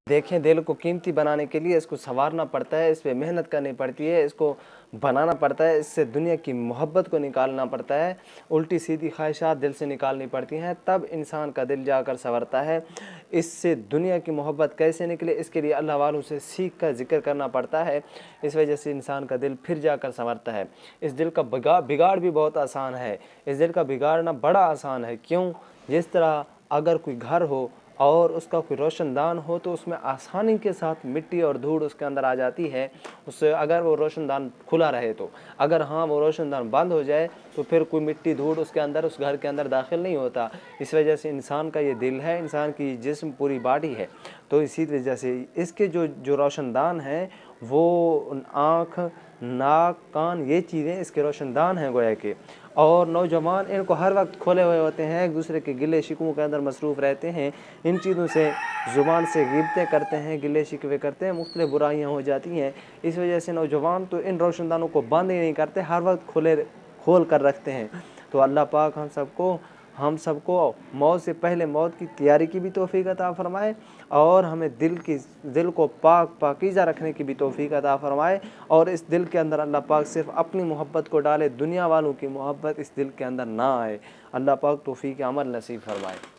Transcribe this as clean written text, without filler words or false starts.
देखें, दिल को कीमती बनाने के लिए इसको संवारना पड़ता है, इस पे मेहनत करनी पड़ती है, इसको बनाना पड़ता है, इससे दुनिया की मोहब्बत को निकालना पड़ता है, उल्टी सीधी ख्वाहिशात दिल से निकालनी पड़ती हैं, तब इंसान का दिल जाकर संवरता है। इससे दुनिया की मोहब्बत कैसे निकले, इसके लिए अल्लाह वालों से सीख कर ज़िक्र करना पड़ता है। इस वजह से इंसान का दिल फिर जाकर संवरता है। इस दिल का बिगाड़ भी बहुत आसान है, इस दिल का बिगाड़ना बड़ा आसान है। क्यों? जिस तरह अगर कोई घर हो और उसका कोई रोशनदान हो तो उसमें आसानी के साथ मिट्टी और धूड़ उसके अंदर आ जाती है, उससे अगर वो रोशनदान खुला रहे तो। अगर हाँ वो रोशनदान बंद हो जाए तो फिर कोई मिट्टी धूड़ उसके अंदर, उस घर के अंदर दाखिल नहीं होता। इस वजह से इंसान का ये दिल है, इंसान की जिस्म पूरी बॉडी है, तो इसी वजह से इसके जो रोशनदान हैं वो आँख, नाक, कान, ये चीज़ें इसके रोशनदान हैं गोया के। और नौजवान इनको हर वक्त खोले हुए होते हैं, एक दूसरे के गिले शिकवों के अंदर मसरूफ़ रहते हैं, इन चीज़ों से ज़ुबान से गिबतें करते हैं, गिले शिकवे करते हैं, मुख्तलिफ़ बुराइयाँ हो जाती हैं। इस वजह से नौजवान तो इन रोशनदानों को बंद ही नहीं करते, हर वक्त खोल कर रखते हैं। तो अल्लाह पाक हम सबको मौत से पहले मौत की तैयारी की भी तौफीक अता फ़रमाए, और हमें दिल को पाकीज़ा रखने की भी तौफीक अता फ़रमाए, और इस दिल के अंदर अल्लाह पाक सिर्फ़ अपनी मोहब्बत को डाले, दुनिया वालों की मोहब्बत इस दिल के अंदर ना आए। अल्लाह पाक तौफीक अमल नसीब फ़रमाए।